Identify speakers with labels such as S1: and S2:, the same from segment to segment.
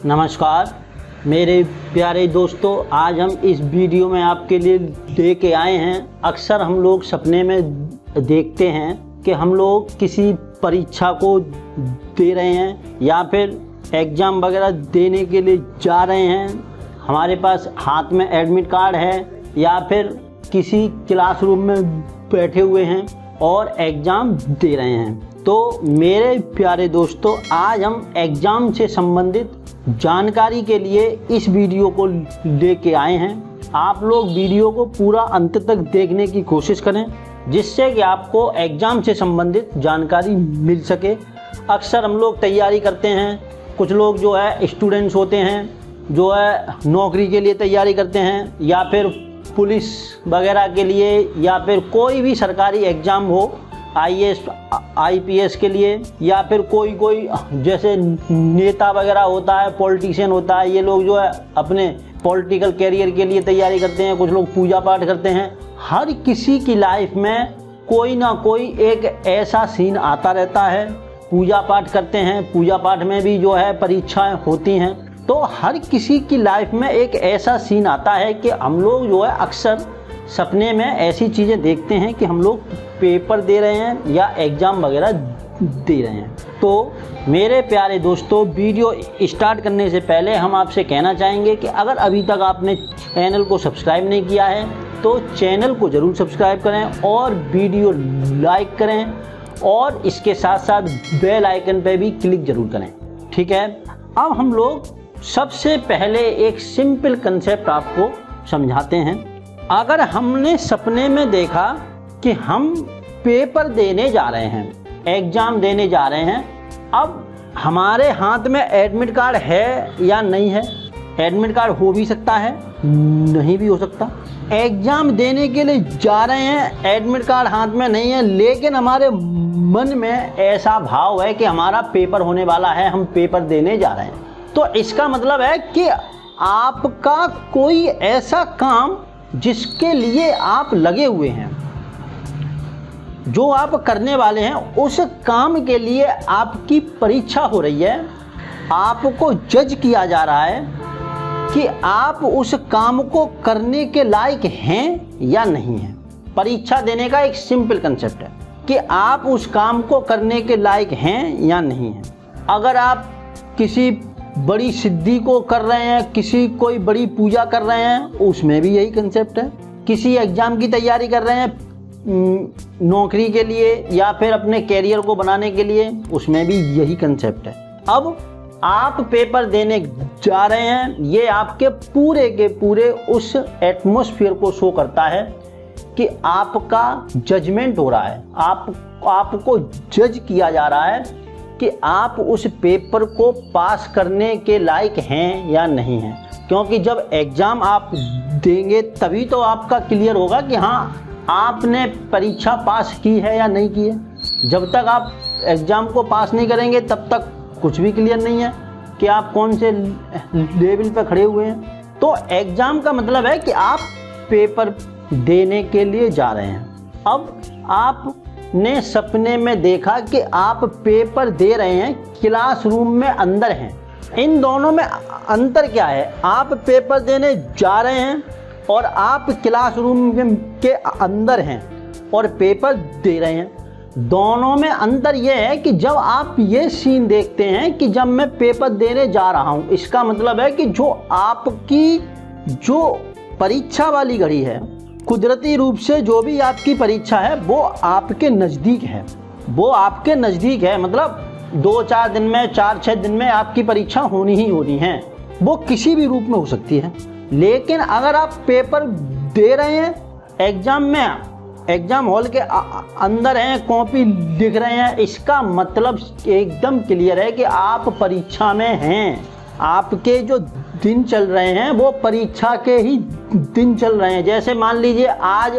S1: नमस्कार मेरे प्यारे दोस्तों, आज हम इस वीडियो में आपके लिए लेके आए हैं। अक्सर हम लोग सपने में देखते हैं कि हम लोग किसी परीक्षा को दे रहे हैं या फिर एग्ज़ाम वगैरह देने के लिए जा रहे हैं। हमारे पास हाथ में एडमिट कार्ड है या फिर किसी क्लासरूम में बैठे हुए हैं और एग्ज़ाम दे रहे हैं। तो मेरे प्यारे दोस्तों, आज हम एग्ज़ाम से संबंधित जानकारी के लिए इस वीडियो को लेके आए हैं। आप लोग वीडियो को पूरा अंत तक देखने की कोशिश करें, जिससे कि आपको एग्ज़ाम से संबंधित जानकारी मिल सके। अक्सर हम लोग तैयारी करते हैं, कुछ लोग जो है स्टूडेंट्स होते हैं, जो है नौकरी के लिए तैयारी करते हैं या फिर पुलिस वगैरह के लिए या फिर कोई भी सरकारी एग्ज़ाम हो, IAS IPS के लिए, या फिर कोई जैसे नेता वगैरह होता है, पॉलिटिशियन होता है। ये लोग जो है अपने पॉलिटिकल कैरियर के लिए तैयारी करते हैं, कुछ लोग पूजा पाठ करते हैं। हर किसी की लाइफ में कोई ना कोई एक ऐसा सीन आता रहता है। पूजा पाठ करते हैं, पूजा पाठ में भी जो है परीक्षाएं होती हैं। तो हर किसी की लाइफ में एक ऐसा सीन आता है कि हम लोग जो है अक्सर सपने में ऐसी चीज़ें देखते हैं कि हम लोग पेपर दे रहे हैं या एग्ज़ाम वगैरह दे रहे हैं। तो मेरे प्यारे दोस्तों, वीडियो स्टार्ट करने से पहले हम आपसे कहना चाहेंगे कि अगर अभी तक आपने चैनल को सब्सक्राइब नहीं किया है तो चैनल को ज़रूर सब्सक्राइब करें और वीडियो लाइक करें और इसके साथ साथ बेल आइकन पे भी क्लिक ज़रूर करें। ठीक है, अब हम लोग सबसे पहले एक सिंपल कंसेप्ट आपको समझाते हैं। अगर हमने सपने में देखा कि हम पेपर देने जा रहे हैं, एग्ज़ाम देने जा रहे हैं, अब हमारे हाथ में एडमिट कार्ड है या नहीं है। एडमिट कार्ड हो भी सकता है, नहीं भी हो सकता। एग्ज़ाम देने के लिए जा रहे हैं, एडमिट कार्ड हाथ में नहीं है, लेकिन हमारे मन में ऐसा भाव है कि हमारा पेपर होने वाला है, हम पेपर देने जा रहे हैं। तो इसका मतलब है कि आपका कोई ऐसा काम जिसके लिए आप लगे हुए हैं, जो आप करने वाले हैं, उस काम के लिए आपकी परीक्षा हो रही है। आपको जज किया जा रहा है कि आप उस काम को करने के लायक हैं या नहीं हैं। परीक्षा देने का एक सिंपल कंसेप्ट है कि आप उस काम को करने के लायक हैं या नहीं हैं। अगर आप किसी बड़ी सिद्धि को कर रहे हैं, कोई बड़ी पूजा कर रहे हैं, उसमें भी यही कंसेप्ट है। किसी एग्ज़ाम की तैयारी कर रहे हैं नौकरी के लिए या फिर अपने कैरियर को बनाने के लिए, उसमें भी यही कंसेप्ट है। अब आप पेपर देने जा रहे हैं, ये आपके पूरे के पूरे उस एटमॉस्फेयर को शो करता है कि आपका जजमेंट हो रहा है। आपको जज किया जा रहा है कि आप उस पेपर को पास करने के लायक हैं या नहीं हैं। क्योंकि जब एग्ज़ाम आप देंगे तभी तो आपका क्लियर होगा कि हाँ, आपने परीक्षा पास की है या नहीं की है। जब तक आप एग्ज़ाम को पास नहीं करेंगे तब तक कुछ भी क्लियर नहीं है कि आप कौन से लेवल पर खड़े हुए हैं। तो एग्ज़ाम का मतलब है कि आप पेपर देने के लिए जा रहे हैं। अब आपने सपने में देखा कि आप पेपर दे रहे हैं, क्लासरूम में अंदर हैं। इन दोनों में अंतर क्या है? आप पेपर देने जा रहे हैं और आप क्लासरूम के अंदर हैं और पेपर दे रहे हैं। दोनों में अंतर यह है कि जब आप ये सीन देखते हैं कि जब मैं पेपर देने जा रहा हूं, इसका मतलब है कि जो आपकी जो परीक्षा वाली घड़ी है, कुदरती रूप से जो भी आपकी परीक्षा है वो आपके नज़दीक है। वो आपके नज़दीक है, मतलब 2-4 दिन में, 4-6 दिन में आपकी परीक्षा होनी ही होनी है। वो किसी भी रूप में हो सकती है। लेकिन अगर आप पेपर दे रहे हैं, एग्ज़ाम में, एग्ज़ाम हॉल के अंदर हैं, कॉपी लिख रहे हैं, इसका मतलब एकदम क्लियर है कि आप परीक्षा में हैं। आपके जो दिन चल रहे हैं वो परीक्षा के ही दिन चल रहे हैं। जैसे मान लीजिए आज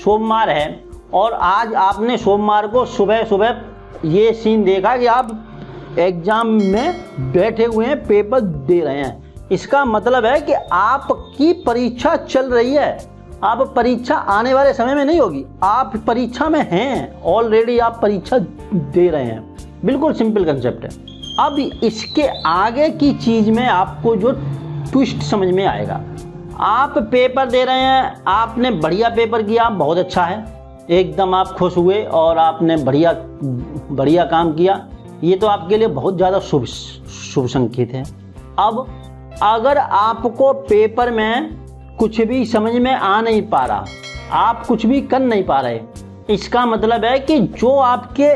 S1: सोमवार है और आज आपने सोमवार को सुबह सुबह ये सीन देखा कि आप एग्ज़ाम में बैठे हुए हैं, पेपर दे रहे हैं। इसका मतलब है कि आपकी परीक्षा चल रही है। आप परीक्षा आने वाले समय में नहीं होगी, आप परीक्षा में हैं, ऑलरेडी आप परीक्षा दे रहे हैं। बिल्कुल सिंपल कंसेप्ट है। अब इसके आगे की चीज़ में आपको जो ट्विस्ट समझ में आएगा, आप पेपर दे रहे हैं, आपने बढ़िया पेपर किया, बहुत अच्छा है, एकदम आप खुश हुए और आपने बढ़िया काम किया, ये तो आपके लिए बहुत ज़्यादा शुभ संकेत है। अब अगर आपको पेपर में कुछ भी समझ में आ नहीं पा रहा, आप कुछ भी कर नहीं पा रहे, इसका मतलब है कि जो आपके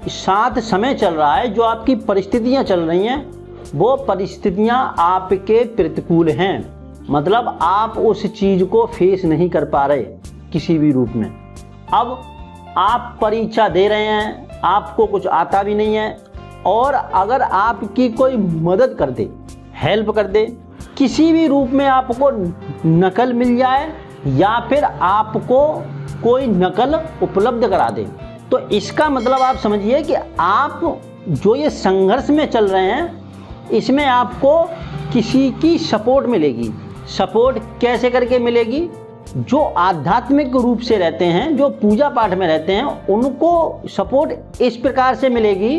S1: साथ समय चल रहा है, जो आपकी परिस्थितियां चल रही हैं, वो परिस्थितियां आपके प्रतिकूल हैं। मतलब आप उस चीज़ को फेस नहीं कर पा रहे किसी भी रूप में। अब आप परीक्षा दे रहे हैं, आपको कुछ आता भी नहीं है, और अगर आपकी कोई मदद कर दे, हेल्प कर दे, किसी भी रूप में आपको नकल मिल जाए या फिर आपको कोई नकल उपलब्ध करा दे, तो इसका मतलब आप समझिए कि आप जो ये संघर्ष में चल रहे हैं, इसमें आपको किसी की सपोर्ट मिलेगी। सपोर्ट कैसे करके मिलेगी? जो आध्यात्मिक रूप से रहते हैं, जो पूजा पाठ में रहते हैं, उनको सपोर्ट इस प्रकार से मिलेगी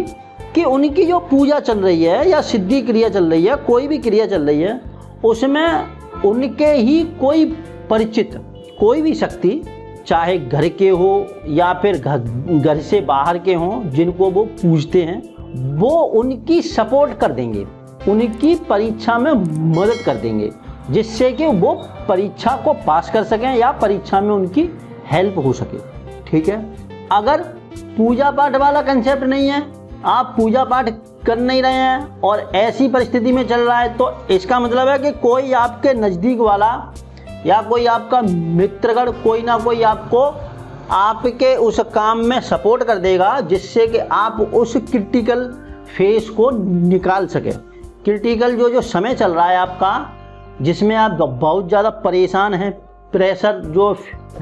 S1: कि उनकी जो पूजा चल रही है या सिद्धि क्रिया चल रही है, कोई भी क्रिया चल रही है, उसमें उनके ही कोई परिचित, कोई भी शक्ति, चाहे घर के हो या फिर घर से बाहर के हों, जिनको वो पूजते हैं, वो उनकी सपोर्ट कर देंगे, उनकी परीक्षा में मदद कर देंगे, जिससे कि वो परीक्षा को पास कर सकें या परीक्षा में उनकी हेल्प हो सके। ठीक है। अगर पूजा पाठ वाला कंसेप्ट नहीं है, आप पूजा पाठ कर नहीं रहे हैं और ऐसी परिस्थिति में चल रहा है, तो इसका मतलब है कि कोई आपके नज़दीक वाला या कोई आपका मित्रगण, कोई ना कोई आपको आपके उस काम में सपोर्ट कर देगा, जिससे कि आप उस क्रिटिकल फेस को निकाल सके। क्रिटिकल जो समय चल रहा है आपका, जिसमें आप बहुत ज़्यादा परेशान हैं, प्रेशर जो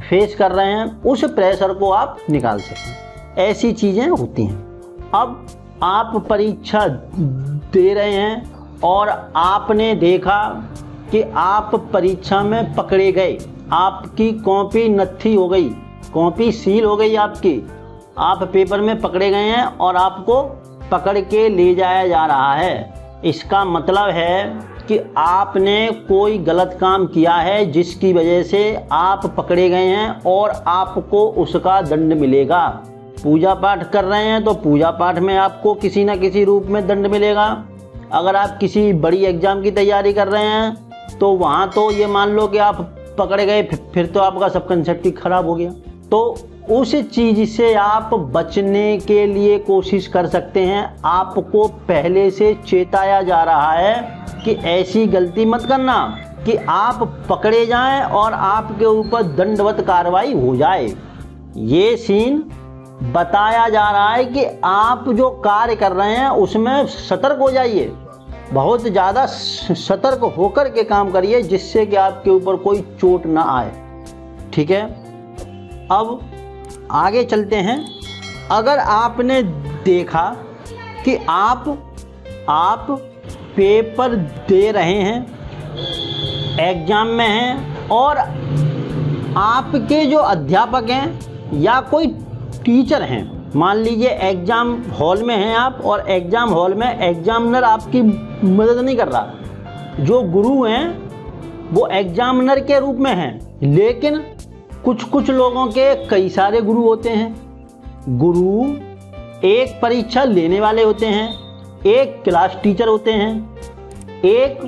S1: फेस कर रहे हैं, उस प्रेशर को आप निकाल सकें। ऐसी चीज़ें होती हैं। अब आप परीक्षा दे रहे हैं और आपने देखा कि आप परीक्षा में पकड़े गए, आपकी कॉपी नत्थी हो गई, कॉपी सील हो गई आपकी, आप पेपर में पकड़े गए हैं और आपको पकड़ के ले जाया जा रहा है। इसका मतलब है कि आपने कोई गलत काम किया है, जिसकी वजह से आप पकड़े गए हैं और आपको उसका दंड मिलेगा। पूजा पाठ कर रहे हैं तो पूजा पाठ में आपको किसी न किसी रूप में दंड मिलेगा। अगर आप किसी बड़ी एग्ज़ाम की तैयारी कर रहे हैं तो वहाँ तो ये मान लो कि आप पकड़े गए, फिर तो आपका सब कंसेप्ट ही खराब हो गया। तो उस चीज़ से आप बचने के लिए कोशिश कर सकते हैं। आपको पहले से चेताया जा रहा है कि ऐसी गलती मत करना कि आप पकड़े जाएं और आपके ऊपर दंडवत कार्रवाई हो जाए। ये सीन बताया जा रहा है कि आप जो कार्य कर रहे हैं उसमें सतर्क हो जाइए, बहुत ज़्यादा सतर्क होकर के काम करिए, जिससे कि आपके ऊपर कोई चोट ना आए। ठीक है। अब आगे चलते हैं। अगर आपने देखा कि आप पेपर दे रहे हैं, एग्ज़ाम में हैं, और आपके जो अध्यापक हैं या कोई टीचर हैं, मान लीजिए एग्ज़ाम हॉल में हैं आप, और एग्ज़ाम हॉल में एग्जामिनर आपकी मदद नहीं कर रहा। जो गुरु हैं वो एग्जामिनर के रूप में हैं, लेकिन कुछ लोगों के कई सारे गुरु होते हैं। गुरु एक परीक्षा लेने वाले होते हैं, एक क्लास टीचर होते हैं, एक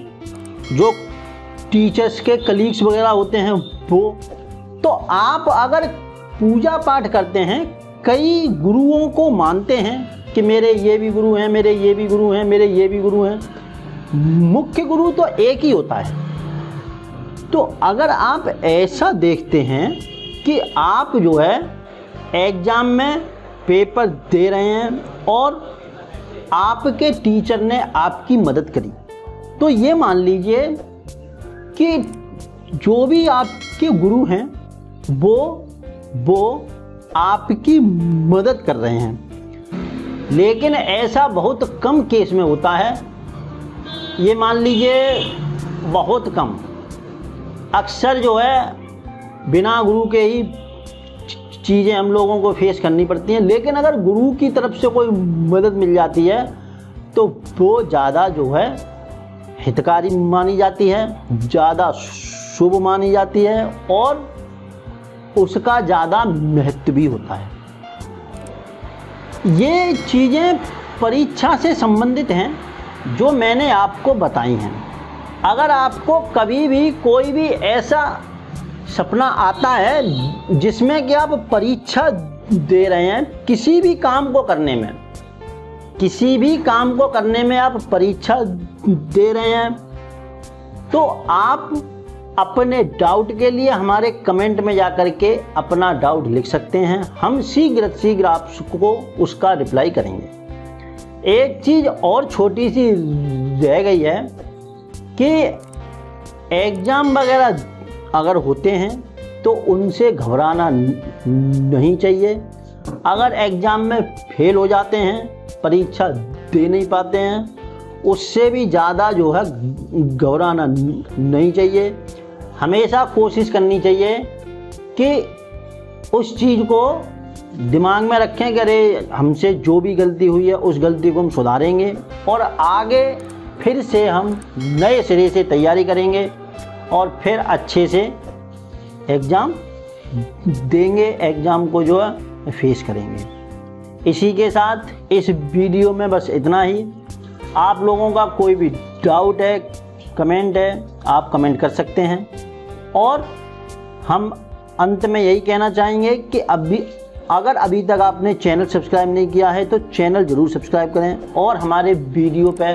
S1: जो टीचर्स के कलीग्स वगैरह होते हैं वो। तो आप अगर पूजा पाठ करते हैं, कई गुरुओं को मानते हैं कि मेरे ये भी गुरु हैं, मेरे ये भी गुरु हैं, मेरे ये भी गुरु हैं, मुख्य गुरु तो एक ही होता है। तो अगर आप ऐसा देखते हैं कि आप जो है एग्ज़ाम में पेपर दे रहे हैं और आपके टीचर ने आपकी मदद करी, तो ये मान लीजिए कि जो भी आपके गुरु हैं वो आपकी मदद कर रहे हैं। लेकिन ऐसा बहुत कम केस में होता है, ये मान लीजिए बहुत कम। अक्सर जो है बिना गुरु के ही चीज़ें हम लोगों को फेस करनी पड़ती हैं। लेकिन अगर गुरु की तरफ से कोई मदद मिल जाती है तो वो ज़्यादा जो है हितकारी मानी जाती है, ज़्यादा शुभ मानी जाती है और उसका ज़्यादा महत्व भी होता है। ये चीज़ें परीक्षा से संबंधित हैं जो मैंने आपको बताई हैं। अगर आपको कभी भी कोई भी ऐसा सपना आता है जिसमें कि आप परीक्षा दे रहे हैं, किसी भी काम को करने में आप परीक्षा दे रहे हैं, तो आप अपने डाउट के लिए हमारे कमेंट में जाकर के अपना डाउट लिख सकते हैं। हम शीघ्र आपको उसका रिप्लाई करेंगे। एक चीज़ और छोटी सी रह गई है कि एग्ज़ाम वगैरह अगर होते हैं तो उनसे घबराना नहीं चाहिए। अगर एग्ज़ाम में फेल हो जाते हैं, परीक्षा दे नहीं पाते हैं, उससे भी ज़्यादा जो है घबराना नहीं चाहिए। हमेशा कोशिश करनी चाहिए कि उस चीज़ को दिमाग में रखें कि अरे हमसे जो भी गलती हुई है उस गलती को हम सुधारेंगे और आगे फिर से हम नए सिरे से तैयारी करेंगे और फिर अच्छे से एग्ज़ाम देंगे, एग्ज़ाम को जो है फेस करेंगे। इसी के साथ इस वीडियो में बस इतना ही। आप लोगों का कोई भी डाउट है, कमेंट है, आप कमेंट कर सकते हैं। और हम अंत में यही कहना चाहेंगे कि अगर अभी तक आपने चैनल सब्सक्राइब नहीं किया है तो चैनल ज़रूर सब्सक्राइब करें और हमारे वीडियो पे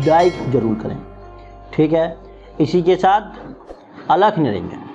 S1: लाइक ज़रूर करें। ठीक है, इसी के साथ अलख निरंजन।